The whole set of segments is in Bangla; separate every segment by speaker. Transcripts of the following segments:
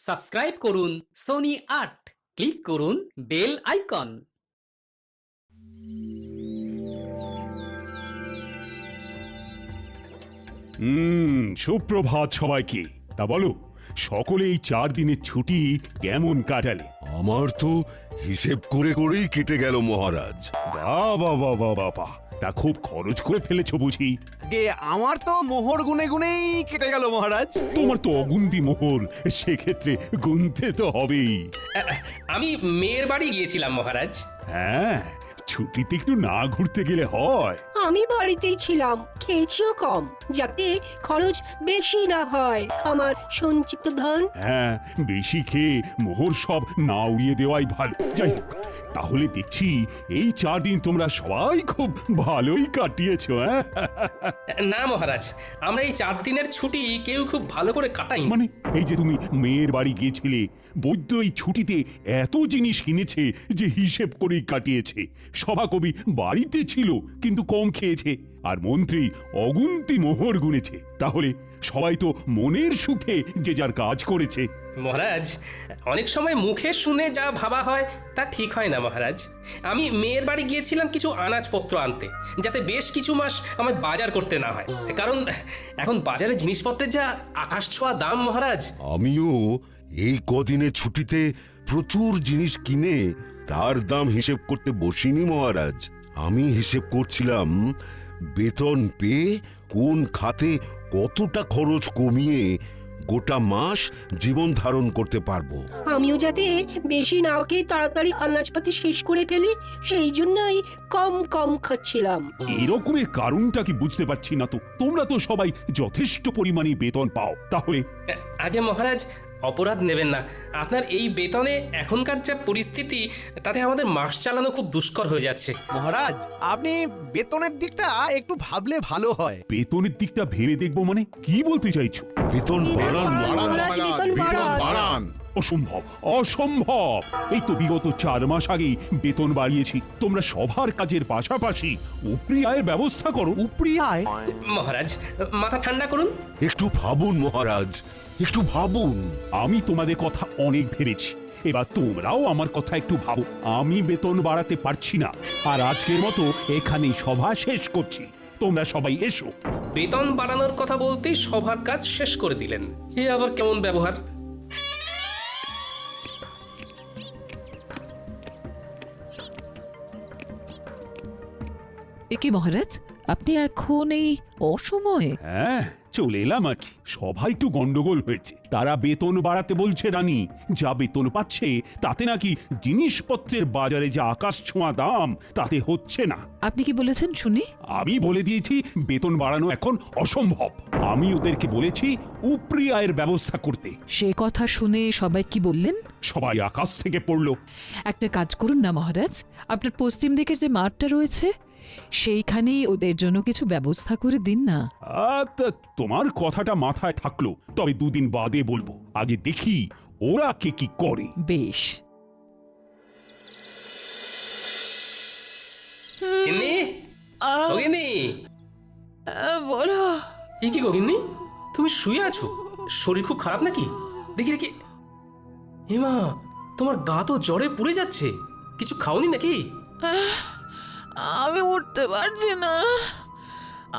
Speaker 1: সাবস্ক্রাইব করুন সোনি ৮, ক্লিক করুন বেল আইকন।
Speaker 2: সুপ্রভাত সবাইকে। তা বলো, সকলে এই 4 দিনের ছুটি কেমন কাটালে?
Speaker 3: আমার তো হিসেব করে করেই কেটে গেল মহারাজ।
Speaker 2: বাবা বাবা বাবা, তা খুব খরচ করে ফেলেছো বুঝি?
Speaker 4: আমার তো মোহর গুনে গুনেই কেটে গেল মহারাজ।
Speaker 2: তোমার তো অগুন্তি মোহর, সেক্ষেত্রে গুনতে তো হবেই।
Speaker 5: আমি মেয়ের বাড়ি গিয়েছিলাম মহারাজ।
Speaker 2: হ্যাঁ, ছুটিতে একটু না ঘুরতে গেলে হয়?
Speaker 6: আমি বাড়িতেই ছিলাম, খেয়েছিও কম, যাতে খরচ বেশি না হয় আমার সঞ্চিত ধন।
Speaker 2: হ্যাঁ, বেশি খেয়ে মোহর সব না উড়িয়ে দেওয়াই ভালো। যাই হোক, তাহলে দেখছি এই 4 দিন তোমরা সবাই খুব ভালোই কাটিয়েছো। হ্যাঁ,
Speaker 5: না মহারাজ, আমরা এই 4 দিনের ছুটি কেউ খুব ভালো করে কাটাই।
Speaker 2: মানে এই যে তুমি মেয়ের বাড়ি গিয়েছিলে, বৈদ্য এই ছুটিতে এত জিনিস কিনেছে যে হিসেব করেই কাটিয়েছে। সভাকবি বাড়িতে ছিল কিন্তু কম খেয়েছে, আর মন্ত্রী অগুন্তি মোহর গুনেছে। তাহলে সবাই তো মনের সুখে যে যার কাজ করেছে।
Speaker 5: মহারাজ, অনেক সময় মুখে শুনে যা ভাবা হয় তা ঠিক হয় না মহারাজ। আমি মেয়ের বাড়ি গিয়েছিলাম কিছু আনাজপত্র আনতে, যাতে বেশ কিছু মাস আমার বাজার করতে না হয়। কারণ এখন বাজারে জিনিসপত্রের যা আকাশ ছোঁয়া দাম মহারাজ।
Speaker 3: আমিও এই কদিনের ছুটিতে প্রচুর জিনিস কিনে তার দাম হিসেব করতে বসিনি মহারাজ। আমি হিসেব করছিলাম বেতন পেয়ে কোন খাতে কতটা খরচ কমিয়ে গোটা মাস জীবন ধারণ করতে পারবো।
Speaker 6: আমিও যাতে বেশি না খেয়ে তাড়াতাড়ি আনাজপাতি শেষ করে ফেলি, সেই জন্যই কম কম খাচ্ছিলাম।
Speaker 2: এরকমের কারণটা কি বুঝতে পারছি না তো। তোমরা তো সবাই যথেষ্ট পরিমাণে বেতন পাও, তাহলে
Speaker 5: আগে মহারাজ, অপরাধ নেবেন না। আপনার এই বেতনে এখনকার যা পরিস্থিতি, তাতে আমাদের মাস চালানো খুব দুষ্কর হয়ে যাচ্ছে।
Speaker 4: মহারাজ, আপনি বেতনের দিকটা একটু ভাবলে ভালো হয়।
Speaker 2: বেতনের দিকটা ভেবে দেখবো মানে কি বলতে চাইছো?
Speaker 3: বেতন বাড়ান
Speaker 6: মহারাজ, বেতন বাড়ান।
Speaker 2: অসম্ভব, অসম্ভব। এই তো বিগত 4 মাস আগেই বেতন বাড়িয়েছি। তোমরা সবার কাজের পাশাপাশি উপরি আয়ের ব্যবস্থা করো।
Speaker 4: উপরি আয়?
Speaker 5: মহারাজ, মাথা ঠান্ডা করুন।
Speaker 3: একটু ভাবুন মহারাজ, একটু ভাবুন।
Speaker 2: আমি তোমাদের কথা অনেক ভেবেছি, এবার তোমরাও আমার কথা একটু ভাবো। আমি বেতন বাড়াতে পারছি না, আর আজকের মতো এখানেই সভা শেষ করছি। তোমরা সবাই এসো।
Speaker 5: বেতন বাড়ানোর কথা বলতেই সবার কাজ শেষ করে দিলেন। এ আবার কেমন ব্যবহার?
Speaker 7: একি মহারাজ, আপনি এখন এই অসময়ে?
Speaker 2: হ্যাঁ, চলে এলাম আর কি। সবাই একটু গন্ডগোল হয়েছে। তারা বেতন বাড়াতে বলছে রানী। যা বেতন পাচ্ছে তাতে নাকি জিনিসপত্রের বাজারে যা আকাশ ছোঁয়া দাম, তাতে হচ্ছে না।
Speaker 7: আপনি কি বলেছেন শুনি?
Speaker 2: আমি বলে দিয়েছি বেতন বাড়ানো এখন অসম্ভব। আমি ওদেরকে বলেছি উপরি আয়ের ব্যবস্থা করতে।
Speaker 7: সে কথা শুনে সবাই কি বললেন?
Speaker 2: সবাই আকাশ থেকে পড়লো।
Speaker 7: একটা কাজ করুন না মহারাজ, আপনার পশ্চিম দিকের যে মাঠটা রয়েছে সেইখানেই ওদের জন্য কিছু ব্যবস্থা করে দিন না।
Speaker 2: তা তোমার কথাটা মাথায় থাকলো, তবে 2 দিন বাদে বলবো। আগে দেখি ওরা কে কি করে।
Speaker 7: বেশ।
Speaker 5: গিন্নি, ও গিন্নি।
Speaker 7: বলো।
Speaker 5: এ কি গো গিন্নি, তুমি শুয়ে আছো? শরীর খুব খারাপ নাকি? দেখি দেখি। হেমা, তোমার গা তো জ্বরে পুড়ে যাচ্ছে। কিছু খাওনি নাকি?
Speaker 7: আমি উঠতে পারছি না।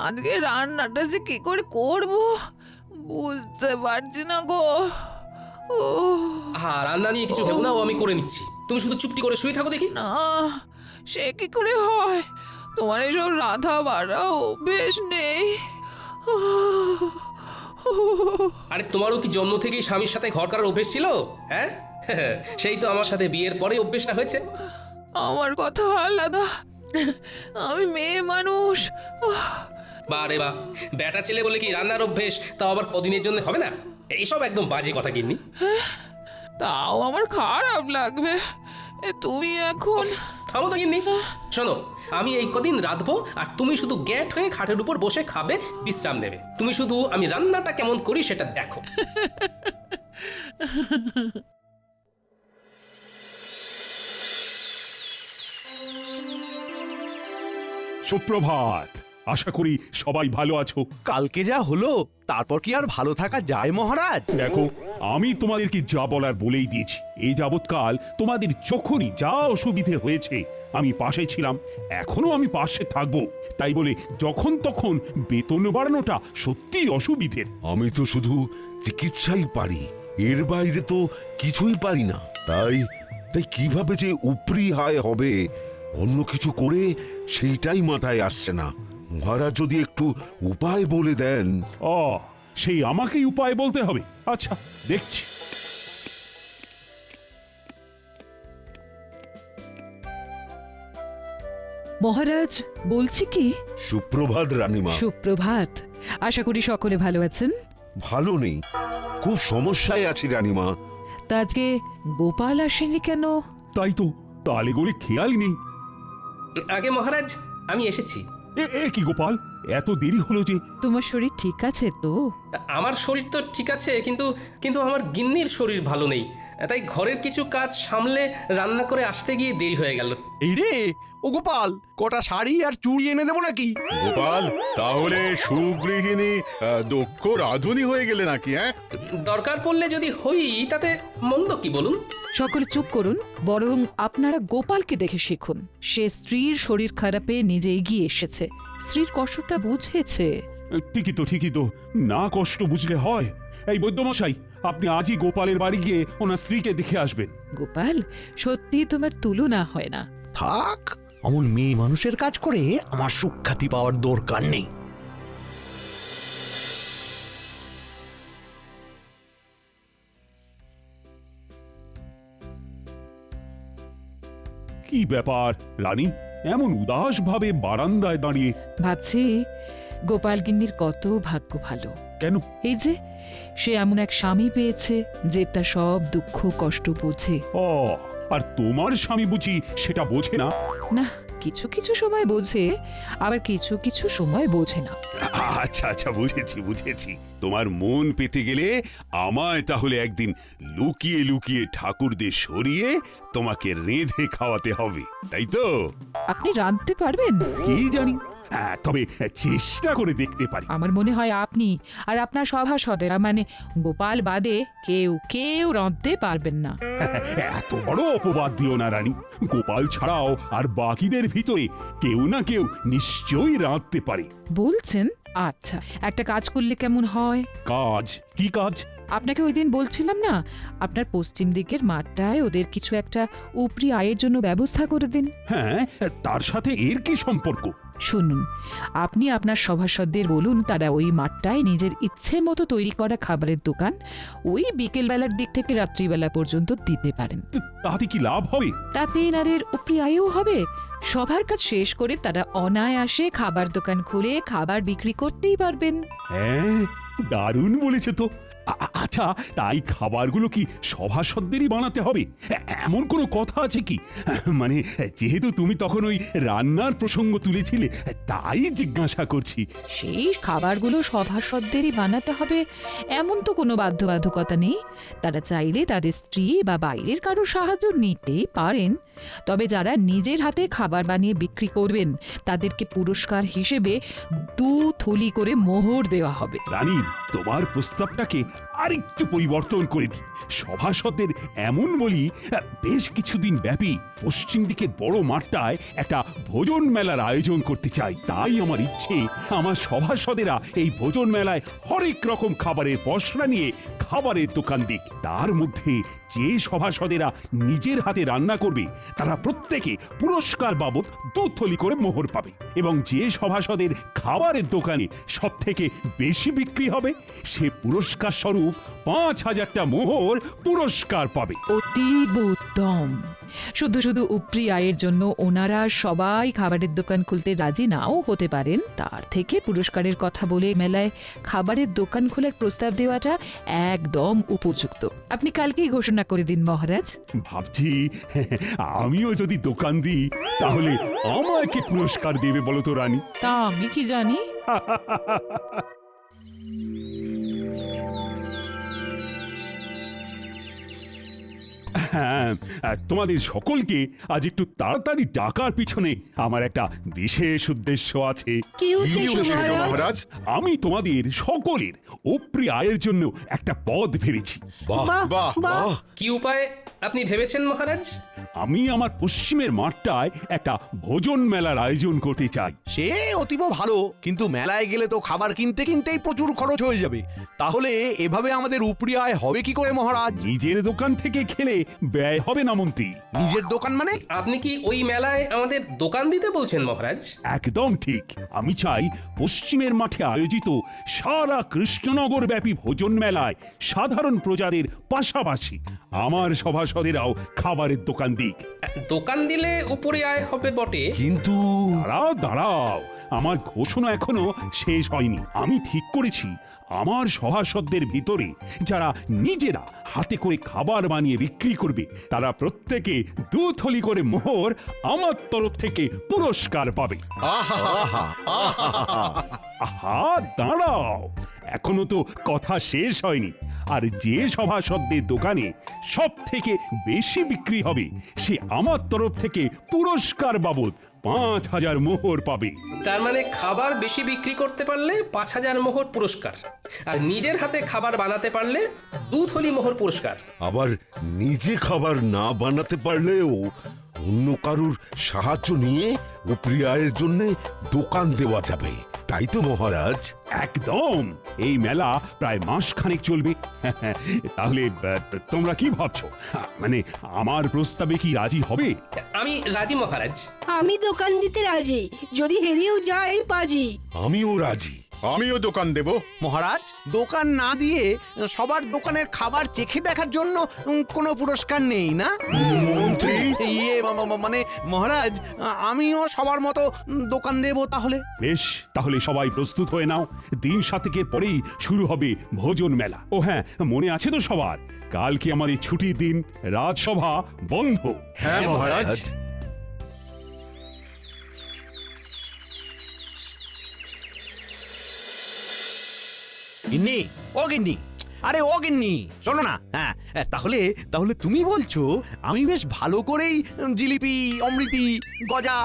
Speaker 7: আজকে রান্নাটা যে কি করে করব বুঝতে পারছি না গো।
Speaker 5: হ্যাঁ, রান্না নিয়ে কিছু ভেবো না, ও আমি করে নিচ্ছি। তুমি শুধু চুপটি করে শুয়ে থাকো দেখি।
Speaker 7: না, সে কি করে হয়? তোমার এসব রাধা বাড়া অভ্যেস নেই।
Speaker 5: আরে তোমারও কি জন্ম থেকেই স্বামীর সাথে ঘর করার অভ্যেস ছিল? হ্যাঁ, সেই তো আমার সাথে বিয়ের পরে অভ্যেসটা হয়েছে।
Speaker 7: আমার কথা আলাদা, আমি মেয়ে মানুষ।
Speaker 5: বা রে বা, বেটা ছেলে বলে কি রান্নার অভ্যেস তাও আবার কদিনের জন্য হবে না? এইসব একদম বাজে কথা গিন্নি।
Speaker 7: তাও আমার খারাপ লাগবে। তুমি এখন
Speaker 5: থামো তো গিন্নি। শোনো, আমি এই কদিন রাঁধবো, আর তুমি শুধু গ্যাট হয়ে খাটের উপর বসে খাবে, বিশ্রাম নেবে। তুমি শুধু আমি রান্নাটা কেমন করি সেটা দেখো।
Speaker 2: সুপ্রভাত। আশা করি সবাই ভালো আছো।
Speaker 4: কালকে যা হলো তারপর কি আর ভালো থাকা যায় মহারাজ?
Speaker 2: দেখো, আমি তোমাদেরকে যা বলার বলেই দিয়েছি। এই যাবৎকাল তোমাদের যখনই যা অসুবিধে হয়েছে আমি পাশে ছিলাম, এখনো আমি পাশে থাকবো। তাই বলে যখন তখন বেতন বাড়ানোটা সত্যিই অসুবিধের।
Speaker 3: আমি তো শুধু চিকিৎসাই পারি, এর বাইরে তো কিছুই পারি না। তাই তাই কিভাবে যে উপরি হায় হবে অন্য কিছু করে সেইটাই মাথায় আসছে না। মহারাজ যদি একটু উপায় বলে দেন।
Speaker 2: সেই আমাকেই উপায় বলতে হবে? আচ্ছা, দেখছি।
Speaker 7: মহারাজ, বলছি কি,
Speaker 3: সুপ্রভাত রানীমা।
Speaker 7: সুপ্রভাত। আশা করি সকলে ভালো আছেন।
Speaker 3: ভালো নেই, খুব সমস্যায় আছি রানীমা।
Speaker 7: তা আজকে গোপাল আসেনি কেন?
Speaker 2: তাই তো, তালে গড়ে খেয়ালই নেই।
Speaker 5: আগে মহারাজ, আমি এসেছি।
Speaker 2: এ কি গোপাল, এত দেরি হলো যে?
Speaker 7: তোমার শরীর ঠিক আছে তো?
Speaker 5: আমার শরীর তো ঠিক আছে, কিন্তু কিন্তু আমার গিন্নির শরীর ভালো নেই। তাই ঘরের কিছু কাজ সামলে রান্না করে আসতে গিয়ে দেরি হয়ে গেল।
Speaker 4: এই রে ও গোপাল, কটা শাড়ি আর চুড়ি এনে দেবো নাকি?
Speaker 8: গোপাল, তাহলে সুগৃহিণী দক্ষ রাধুনী হয়ে গেলে নাকি?
Speaker 5: দরকার পড়লে যদি হই তাতে মন্দ কি বলুন?
Speaker 7: সকলে চুপ করুন, বরং আপনারা গোপালকে দেখে শিখুন। সে স্ত্রীর শরীর খারাপে নিজে এগিয়ে এসেছে, স্ত্রীর কষ্টটা বুঝেছে।
Speaker 2: ঠিকই তো, না কষ্ট বুঝলে হয়? এই বৈদ্যমশাই, আপনি আজই গোপালের বাড়ি গিয়ে ওনার স্ত্রীকে দেখে আসবেন।
Speaker 7: গোপাল, সত্যি তোমার তুলনা হয় না।
Speaker 4: থাক, অমন মেয়ে মানুষের কাজ করে আমার সুখ্যাতি পাওয়ার দরকার নেই।
Speaker 2: কি ব্যাপার রানী, এমন উদাস ভাবে বারান্দায় দাঁড়িয়ে?
Speaker 7: ভাবছি গোপাল গিন্নির কত ভাগ্য ভালো।
Speaker 2: কেন?
Speaker 7: এই যে সে এমন এক স্বামী পেয়েছে যে তার সব দুঃখ কষ্ট বোঝে।
Speaker 2: আর তোমার স্বামী বুঝি সেটা বোঝে না?
Speaker 7: না, কিছু কিছু সময় বোঝে, আবার কিছু কিছু সময় বোঝে না।
Speaker 2: আচ্ছা, বুঝেছি। তোমার মন পেতে গেলে আমায় তাহলে একদিন লুকিয়ে লুকিয়ে ঠাকুরদের সরিয়ে তোমাকে রেঁধে খাওয়াতে হবে, তাই তো?
Speaker 7: আপনি রাঁধতে পারবেন?
Speaker 2: কি জানি, তবে চেষ্টা করে দেখতে পারি।
Speaker 7: আমার মনে হয় আপনি আর আপনার সভাসদেরা, মানে গোপাল বাদে কেউ রাঁধতে পারবেন না।
Speaker 2: এত বড় অপবাদ দিও না রানী। গোপাল ছাড়াও আর বাকিদের ভিতরে কেউ না কেউ নিশ্চয়ই রাঁধতে পারে।
Speaker 7: বলছেন? আচ্ছা, একটা কাজ করলে কেমন হয়?
Speaker 2: কাজ? কি কাজ?
Speaker 7: আপনাকে ওই দিন বলছিলাম না, আপনার পশ্চিম দিকের মাঠটায় ওদের কিছু একটা উপরি আয়ের জন্য ব্যবস্থা করে দিন।
Speaker 2: হ্যাঁ, তার সাথে এর কি সম্পর্ক?
Speaker 7: শুনুন, আপনি আপনার সভাসদদের বলুন তারা ওই মাঠটায় নিজের ইচ্ছে মতো তৈরি করা খাবারের দোকান ওই বিকেলবেলার দিক থেকে রাত্রিবেলা পর্যন্ত দিতে পারেন।
Speaker 2: তাতে কি লাভ হবে?
Speaker 7: তাতে এনাদের উপরি আয়ও হবে। সবার কাজ শেষ করে তারা অনায়াসে খাবার দোকান খুলে খাবার বিক্রি করতেই পারবেন।
Speaker 2: হ্যাঁ, দারুণ বলেছে তো। আচ্ছা, তাই খাবারগুলো কি সভাসদেরই বানাতে হবে? এমন কোনো কথা আছে কি? মানে যেহেতু তুমি তখন ওই রান্নার প্রসঙ্গ তুলেছিলে, তাই জিজ্ঞাসা করছি।
Speaker 7: সেই খাবারগুলো সভাসদেরই বানাতে হবে এমন তো কোনো বাধ্যবাধকতা নেই। তারা চাইলে তাদের স্ত্রী বা বাইরের কারো সাহায্য নিতেই পারেন। তবে যারা নিজের হাতে খাবার বানিয়ে বিক্রি করবেন তাদেরকে পুরস্কার হিসেবে 2 থলি করে মোহর দেওয়া হবে।
Speaker 2: রানী, তোমার প্রস্তাবটাকে আরেকটু পরিবর্তন করে দিই। সভাসদের এমন বলি, বেশ কিছুদিন ব্যাপী পশ্চিম দিকের বড় মাঠটায় একটা ভোজন মেলার আয়োজন করতে চাই। তাই আমার ইচ্ছে, আমার সভাসদেরা এই ভোজন মেলায় হরেক রকম খাবারের পসরা নিয়ে খাবারের দোকান দিক। তার মধ্যে যে সভাসদেরা নিজের হাতে রান্না করবে তারা প্রত্যেকে পুরস্কার বাবদ 2 থলি করে মোহর পাবে, এবং যে সভাসদের খাবারের দোকানে সব থেকে বেশি বিক্রি হবে সে পুরস্কার স্বরূপ 5000টা মোহর পুরস্কার পাবে।
Speaker 7: অতীব উত্তম। শুধু শুধু উপরি আয়ের জন্য ওনারা সবাই খাবারের দোকান খুলতে রাজি নাও হতে পারেন, তার থেকে পুরস্কারের কথা বলে মেলায় খাবারের দোকান খোলার প্রস্তাব দেওয়াটা একদম উপযুক্ত। আপনি কালকেই ঘোষণা করে দিন মহারাজ।
Speaker 2: ভাবছি আমিও যদি দোকান দিই তাহলে আমাকে পুরস্কার দেবে বলো তো রানী?
Speaker 7: তা আমি কি জানি।
Speaker 2: হ্যাঁ, তোমাদের সকলকে আজ একটু তাড়াতাড়ি ডাকার পিছনে আমার একটা বিশেষ উদ্দেশ্য আছে।
Speaker 6: কি উদ্দেশ্য মহারাজ?
Speaker 8: মহারাজ
Speaker 2: আমি তোমাদের সকলের উপরি আয়ের জন্য একটা পদ ভেবেছি।
Speaker 3: বাহ
Speaker 6: বাহ
Speaker 8: বাহ,
Speaker 6: বাহ
Speaker 5: কি উপায় আপনি ভেবেছেন মহারাজ?
Speaker 2: আমি আমার পশ্চিমের মাঠটায় একটা ভোজন মেলার আয়োজন করতে চাই।
Speaker 4: সে অতীব ভালো, কিন্তু মেলায় গেলে তো খাবার কিনতে কিনতেই প্রচুর খরচ হয়ে যাবে। তাহলে এভাবে আমাদের উপরি আয় হবে কি করে মহারাজ?
Speaker 2: নিজের দোকান থেকে খেলে ব্যয় হবে না মন্ত্রী।
Speaker 4: নিজের দোকান মানে?
Speaker 5: আপনি কি ওই মেলায় আমাদের দোকান দিতে বলছেন মহারাজ?
Speaker 2: একদম ঠিক। আমি চাই পশ্চিমের মাঠে আয়োজিত সারা কৃষ্ণনগর ব্যাপী ভোজন মেলায় সাধারণ প্রজাদের পাশাপাশি আমার সভাসদেরাও খাবারের দোকান দিক।
Speaker 5: দোকান দিলে উপরে আয় হবে বটে,
Speaker 3: কিন্তু
Speaker 2: দাঁড়াও দাঁড়াও, আমার ঘোষণা এখনো শেষ হয়নি। আমি ঠিক করেছি আমার সভাসদদের ভিতরে যারা নিজেরা হাতে করে খাবার বানিয়ে বিক্রি করবে তারা প্রত্যেকে 2 থলি করে মোহর আমার তরফ থেকে পুরস্কার পাবে। আহা, দাঁড়াও, এখনো তো কথা শেষ হয়নি। আর যে সভাসদদের দোকানে সব থেকে বেশি বিক্রি হবে সে আমার তরফ থেকে পুরস্কার বাবদ 5,000 মোহর পাবে।
Speaker 5: তার মানে খাবার বেশি বিক্রি করতে পারলে 5,000 মোহর পুরস্কার, আর নিজের হাতে খাবার বানাতে পারলে 2 থলি মোহর পুরস্কার।
Speaker 3: আবার নিজে খাবার না বানাতে পারলেও অন্য কারুর সাহায্য নিয়ে উপরি আয়ের জন্য দোকান দেওয়া যাবে, তাই তো মহারাজ?
Speaker 2: একদম। এই মেলা প্রায় মাসখানেক চলবে। তাহলে তোমরা কি ভাবছো? মানে আমার প্রস্তাবে কি রাজি হবে?
Speaker 5: আমি রাজি মহারাজ।
Speaker 6: আমি দোকান দিতে রাজি, যদি হেরেও যাই বাজি।
Speaker 3: আমিও রাজি।
Speaker 8: আমিও দোকান দেব।
Speaker 4: মহারাজ, দোকান না দিয়ে সবার দোকানের খাবার চেখে দেখার জন্য কোনো পুরস্কার নেই না?
Speaker 8: মন্ত্রী
Speaker 4: ইয়ে মানে মহারাজ, আমিও সবার মতো দোকান দেব তাহলে।
Speaker 2: বেশ, তাহলে সবাই প্রস্তুত হয়ে নাও। দিন 7 পরেই শুরু হবে ভোজন মেলা। ও হ্যাঁ, মনে আছে তো সবার, কালকে আমাদের ছুটির দিন, রাজসভা বন্ধ।
Speaker 8: হ্যাঁ মহারাজ।
Speaker 4: গিন্নি, ও গিন্নি, আরে ও গিন্নি, শোনো না। হ্যাঁ, তাহলে তাহলে তুমি বলছো আমি বেশ ভালো করেই জিলিপি, অমৃতি, গজা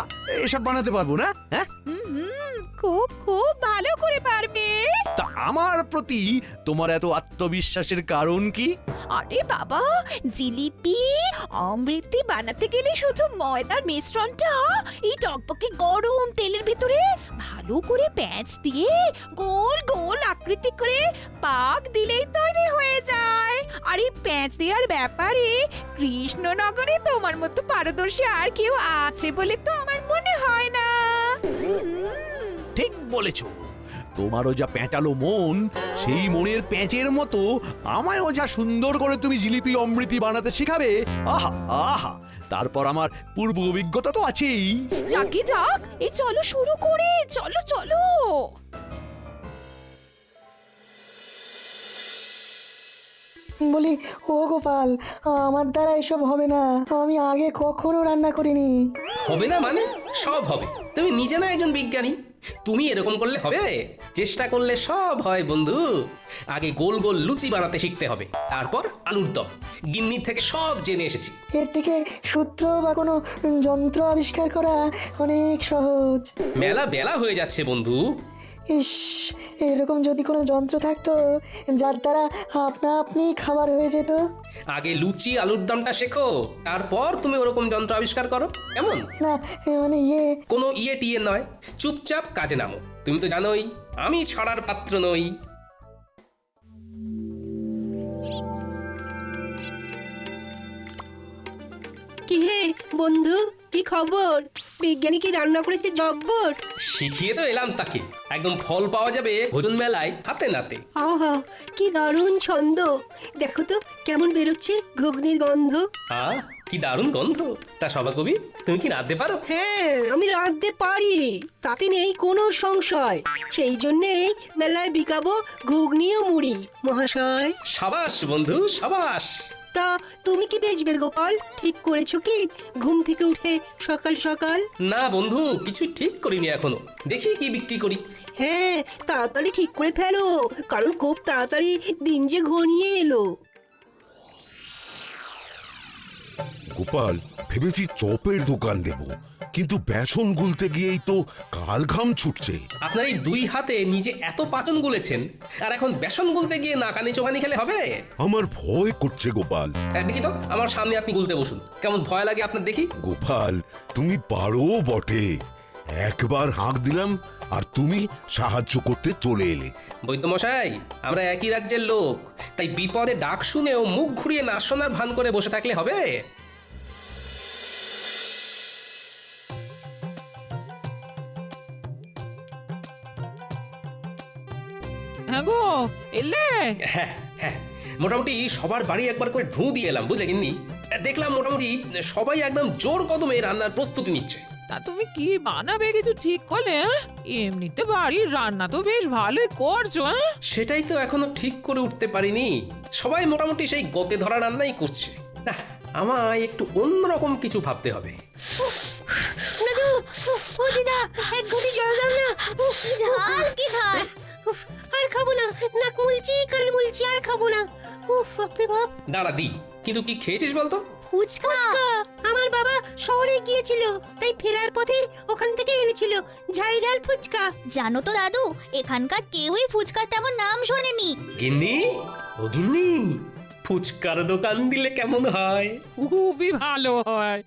Speaker 4: এসব বানাতে পারবো না? হ্যাঁ,
Speaker 7: খুব খুব ভালো করে পারবে।
Speaker 4: তা আমার প্রতি তোমার এত আত্মবিশ্বাসের কারণ কি?
Speaker 7: আরে বাবা, জিলিপি অমৃতি বানাতে গেলে শুধু ময়দার মিশ্রণটা এই টকবকে গরম তেলের ভিতরে ভালো করে প্যাঁচ দিয়ে গোল গোল আকৃতি করে পাক দিলেই তৈরি হয়ে যায়। আর এই প্যাঁচ দেওয়ার ব্যাপারে কৃষ্ণনগরে তোমার মতো পারদর্শী আর কেউ আছে বলে তো আমার মনে হয় না।
Speaker 4: ঠিক বলেছ। তোমারও যা প্যাঁচালো মন, সেই মনের প্যাঁচের মতো আমায়ও যা সুন্দর করে তুমি জিলিপি অমৃতি বানাতে শেখাবে, আহা আহা, তারপর আমার পূর্ব অভিজ্ঞতা তো আছেই।
Speaker 7: যাকে যাক, এই চলো শুরু করে, চলো চলো।
Speaker 9: বলি, ও গোপাল, আমার দ্বারা এসব হবে না। আমি আগে কখনো রান্না করিনি।
Speaker 5: হবে না মানে? সব হবে। তুমি নিজে না একজন বিজ্ঞানী, তুমি এরকম করলে হবে? চেষ্টা করলে সব হয় বন্ধু। আগে গোল গোল লুচি বানাতে শিখতে হবে, তারপর আলুর দম। গিন্নির থেকে সব জেনে এসেছি।
Speaker 9: এর থেকে সূত্র বা কোনো যন্ত্র আবিষ্কার করা অনেক সহজ।
Speaker 5: মেলা বেলা হয়ে যাচ্ছে বন্ধু।
Speaker 9: ইস, এরকম যদি কোনো যন্ত্র থাকতো যার দ্বারা আপনা আপনি খাবার হয়ে যেত।
Speaker 5: আগে লুচি আলুর দমটা শেখো, তারপর তুমি ওরকম যন্ত্র আবিষ্কার করো, কেমন?
Speaker 9: না, মানে
Speaker 5: কোনো ইয়ে টিয়ে নয়, চুপচাপ কাজে নামো। তুমি তো জানোই আমি ছড়ার পাত্র নই।
Speaker 6: কি হে বন্ধু, কি খবর? বিজ্ঞানী কি রান্না করেছে জব্বর?
Speaker 5: শিখিয়ে তো এলাম তাকে, একদম ফল পাওয়া যাবে ভোজন মেলায় হাতে নাতে।
Speaker 6: আহা, কি দারুণ ছন্দ! দেখো তো কেমন বেরোচ্ছে ঘুগনির গন্ধ।
Speaker 5: কি দারুণ গন্ধ! তা সভাকবি, তুমি কি রাঁধতে পারো?
Speaker 6: হ্যাঁ, আমি রাঁধতে পারি, তাতে নেই কোনো সংশয়। সেই জন্যেই মেলায় বিকাবো ঘুগনি ও মুড়ি মহাশয়।
Speaker 5: সাবাস বন্ধু, সাবাস।
Speaker 6: তা তুমি কি বেচবে গোপাল? ঠিক করেছো কি ঘুম থেকে উঠে সকাল সকাল?
Speaker 5: না বন্ধু, কিছু ঠিক করিনি এখনো, দেখি কি বিক্রি করি।
Speaker 6: হ্যাঁ, তাড়াতাড়ি ঠিক করে ফেলো, কারণ খুব তাড়াতাড়ি দিন যে ঘনিয়ে এলো।
Speaker 3: গোপাল, ভেবেছি চপের দোকান দেব, কিন্তু বেসন গুলতে গিয়েই তো কাল ঘাম ছুটছে।
Speaker 5: আপনার এই দুই হাতে নিজে এত পাচন গুলেছেন, আর এখন বেসন গুলতে গিয়ে নাকানি চোখানি খেলে হবে?
Speaker 3: আমার ভয় করছে গোপাল।
Speaker 5: দেখি তো, আমার সামনে আপনি গুলতে বসুন, কেমন ভয় লাগে আপনার দেখি।
Speaker 3: গোপাল, তুমি পারো বটে। একবার হাঁক দিলাম আর তুমি সাহায্য করতে চলে এলে।
Speaker 5: বৈদ্যমশাই, আমরা একই রাজ্যের লোক, তাই বিপদে ডাক শুনেও মুখ ঘুরিয়ে না শোনার ভান করে বসে থাকলে হবে?
Speaker 7: হ্যাঁ গো, এলে?
Speaker 5: হ্যাঁ হ্যাঁ, মোটামুটি সবার বাড়ি একবার করে ঢু দিয়ে এলাম, বুঝলে গিন্নি। দেখলাম মোটামুটি সবাই একদম জোর কদমে রান্নার প্রস্তুতি নিচ্ছে।
Speaker 7: তা তুমি কি বানাবে কিছু ঠিক করলে? এমনিতে বাড়ির রান্না তো বেশ ভালোই করছো।
Speaker 5: সেটাই তো এখনো ঠিক করে উঠতে পারিনি। সবাই মোটামুটি সেই গতে ধরা রান্নাই করছে। না, আমায় একটু অন্যরকম কিছু ভাবতে হবে।
Speaker 6: দাদু, ও দিদা, এক ঘটি জল দাও না। কি ঝাল, কি ঝাল! আর খাবো না, না কুলছি কাল বলছি, আর খাবো না। উফ, বাপরে বাপ!
Speaker 5: দাঁড়া দি, কিন্তু কি খেয়েছিস বলতো?
Speaker 6: ফুচকা। আমার বাবা শহরে গিয়েছিল, তাই ফেরার পথে ওখান থেকে এনেছিল ঝাল ঝাল ফুচকা।
Speaker 10: জানো তো দাদু, এখানকার কেউই ফুচকার তেমন নাম শোনেনি।
Speaker 5: গিন্নি, ও গিন্নি, ফুচকার দোকান দিলে কেমন হয়?
Speaker 7: খুবই ভালো হয়।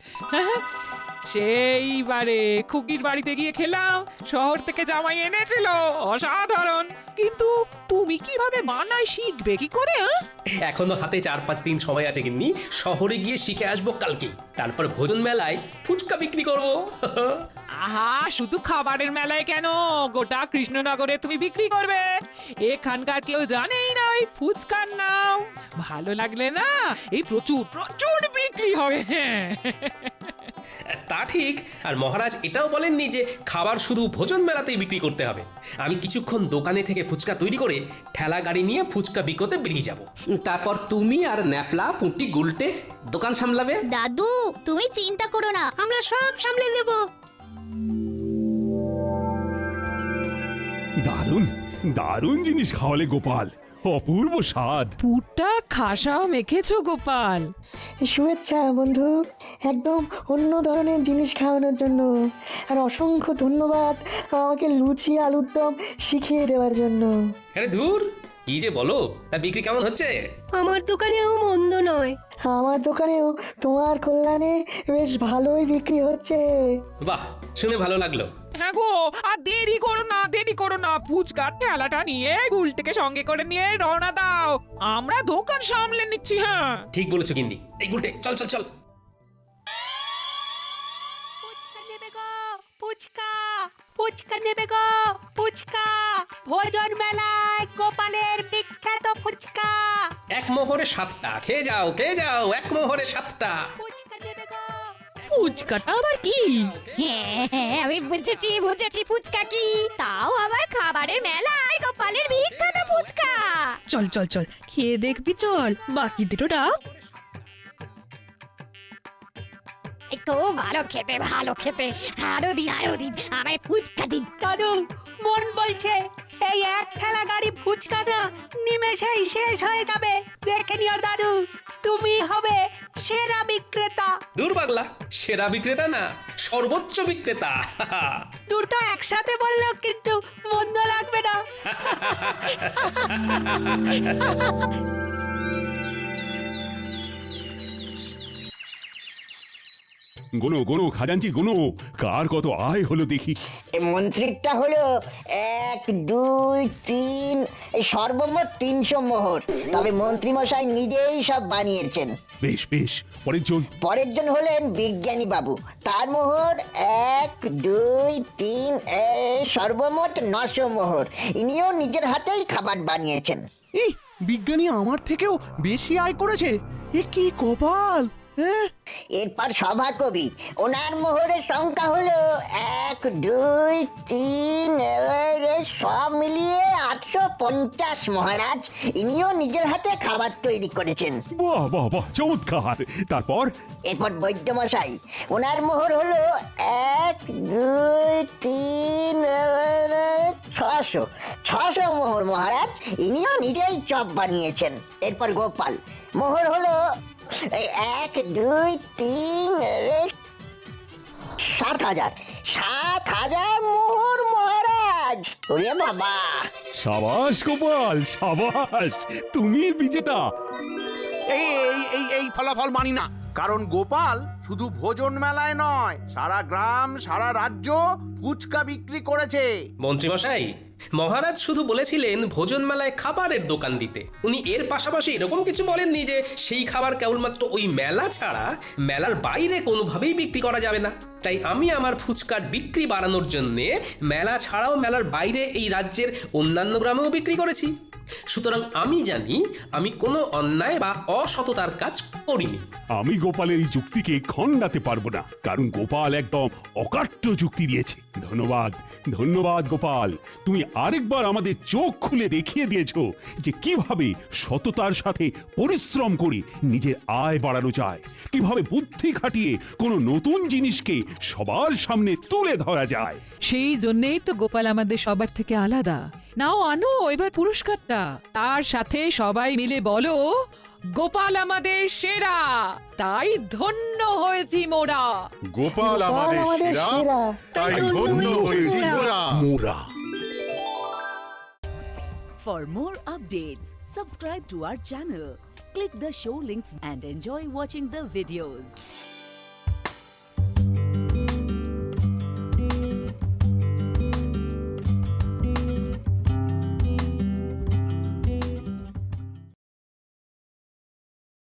Speaker 7: সেইবারে খুকির বাড়িতে গিয়ে খেলাম, শহর থেকে জামাই এনেছিল, অসাধারণ। কিন্তু তুমি কিভাবে বানাই শিখবে কি করে?
Speaker 5: এখনো হাতে 4-5 দিন সময় আছে গিন্নি। শহরে গিয়ে শিখে আসবো কালকে, তারপর ভোজন মেলায় ফুচকা বিক্রি করব।
Speaker 7: আহা, শুধু খাবারের মেলায় কেন, গোটা কৃষ্ণনগরে তুমি বিক্রি করবে। এখানকার কেউ জানেই না ওই ফুচকার নাম। ভালো লাগলে না, এই প্রচুর প্রচুর বিক্রি হবে।
Speaker 5: তা ঠিক, আর মহারাজ এটাও বলেননি যে খাবার শুধু ভোজন মেলাতেই বিক্রি করতে হবে। আমি কিছুক্ষণ দোকানে থেকে ফুচকা তৈরি করে ঠেলা গাড়ি নিয়ে ফুচকা বিকোতে বেরিয়ে যাব।
Speaker 1: তারপর তুমি আর ন্যাপলা পুঁটি গুলটে দোকান সামলাবে।
Speaker 10: দাদু, তুমি চিন্তা করো না,
Speaker 6: আমরা সব সামলে দেব।
Speaker 2: দারুণ দারুণ জিনিস খাওয়ালে গোপাল, অপূর্ব স্বাদ।
Speaker 7: পুরটা খাসাও মেখেছো গোপাল।
Speaker 9: শুভেচ্ছা বন্ধু, একদম অন্য ধরনের জিনিস খাওয়ানোর জন্য। আর অসংখ্য ধন্যবাদ আমাকে লুচি আলুর দম শিখিয়ে দেওয়ার জন্য।
Speaker 5: আরে ধুর, কি যে বলো, তা বিক্রি কেমন হচ্ছে?
Speaker 6: আমার দোকানেও মন্দ নয়।
Speaker 9: আমার দোকানেও তোমার কল্যাণে বেশ ভালোই বিক্রি হচ্ছে।
Speaker 5: বাহ, শুনে ভালো লাগলো।
Speaker 7: হ্যাঁ গো, আর দেরি করো না, দেরি করো না, ফুচকার ঠেলাটা নিয়ে গুলটিকে সঙ্গে করে নিয়ে রওনা দাও, আমরা দোকান সামলে নিচ্ছি। হ্যাঁ,
Speaker 5: ঠিক বলেছো গিন্নি। এই গুলটে, চল চল চল।
Speaker 11: ফুচকা নেবে গো, ফুচকা, ফুচকা নেবে গো, ফুচকা। ভোজন মেলায় গোপালের বিখ্যাত ফুচকা।
Speaker 5: এক মোহরে 7টা, খেয়ে যাও খেয়ে যাও, এক মোহরে 7টা।
Speaker 11: ফুচকা নেবে গো।
Speaker 7: ফুচকাটা আবার কি?
Speaker 10: হ্যাঁ হ্যাঁ, আমি বুঝেছি বুঝেছি, ফুচকা কি, তাও আবার খাবারের মেলায় গোপালের বিখ্যাত ফুচকা।
Speaker 12: চল চল চল, খেয়ে দেখবি, চল বাকিদেরও ডাক।
Speaker 10: একটু ভালো খেতে, ভালো খেতে, আরো দিন আরো দিন, আমায় ফুচকা দিন।
Speaker 11: দাদু, মন বলছে এই এক ঠেলা গাড়ি ফুচকা না নিমেষেই শেষ হয়ে যাবে। দেখে নিও দাদু, তুমি হবে সেরা বিক্রেতা।
Speaker 5: দূর পাগলা, সেরা বিক্রেতা না, সর্বোচ্চ বিক্রেতা।
Speaker 11: দুটো একসাথে বললেও কিন্তু মন্দ লাগবে না।
Speaker 2: গোনো গোনো খাজাঞ্চি গোনো, কার কত আয় হলো দেখি।
Speaker 13: মন্ত্রীরটা হলো 1, 2, 3, এই সর্বমোট 300 মোহর। তবে মন্ত্রী মশাই নিজেই সব বানিয়েছেন।
Speaker 2: বেশ বেশ, পরের জন।
Speaker 13: পরের জন হলেন বিজ্ঞানী বাবু, তার মোহর 1, 2, 3, সর্বমোট 900 মোহর। ইনিও নিজের হাতেই খাবার বানিয়েছেন।
Speaker 4: এই বিজ্ঞানী আমার থেকেও বেশি আয় করেছে, এ কি কপাল! হ্যাঁ,
Speaker 13: এরপর সভাকবি, ওনার মোহরের সংখ্যা হলো 1, 2, 3, সব মিলিয়ে 850 মহারাজ। ইনিও নিজের হাতে খাবার তৈরি করেছেন।
Speaker 2: বাহ বাহ বাহ, চমৎকার। তারপর?
Speaker 13: এরপর বৈদ্যমশাই, ওনার মোহর হলো 1, 2, 3, 600 মোহর মহারাজ। ইনিও নিজেই চপ বানিয়েছেন। এরপর গোপাল, মোহর হলো এই 1 2 3 7,000 7,000 মোহর মহারাজ। ওরে বাবা!
Speaker 2: সাবাস গোপাল সাবাস, তুমি বিজেতা।
Speaker 4: এই এই এই এই ফলাফল মানি না, কারণ গোপাল শুধু ভোজন মেলায় নয়, সারা গ্রাম সারা রাজ্য ফুচকা বিক্রি করেছে।
Speaker 5: মন্ত্রীমশাই, মহারাজ শুধু বলেছিলেন ভোজন মেলায় খাবারের দোকান দিতে। উনি এর পাশাপাশি এরকম কিছু বলেননি যে সেই খাবার কেবলমাত্র ওই মেলা ছাড়া মেলার বাইরে কোনোভাবেই বিক্রি করা যাবে না। তাই আমি আমার ফুচকার বিক্রি বাড়ানোর জন্যে মেলা ছাড়াও মেলার বাইরে এই রাজ্যের অন্যান্য গ্রামেও বিক্রি করেছি। সুতরাং আমি জানি আমি কোনো অন্যায় বা অসততার কাজ করিনি।
Speaker 2: আমি গোপালের এই যুক্তিকে খণ্ডাতে পারবো না, কারণ গোপাল একদম অকাট্য যুক্তি দিয়েছে। ধন্যবাদ ধন্যবাদ গোপাল, তুমি আরেকবার আমাদের চোখ খুলে দেখিয়ে দিয়েছো যে কিভাবে সততার সাথে পরিশ্রম করে নিজের আয় বাড়ানো যায়, কিভাবে বুদ্ধি খাটিয়ে কোনো নতুন জিনিসকে সবার সামনে তুলে ধরা যায়।
Speaker 7: সেই জন্যেই তো গোপাল আমাদের সবার থেকে আলাদা। নাও আনো এবার পুরস্কারটা, তার সাথে সবাই মিলে বলো গোপাল আমাদের সেরা, তাই ধন্য হয়েছি মোরা।
Speaker 8: গোপাল আমাদের সেরা, তাই ধন্য হয়েছি মোরা।
Speaker 12: For more updates, subscribe to our channel, click the show links and enjoy watching the videos.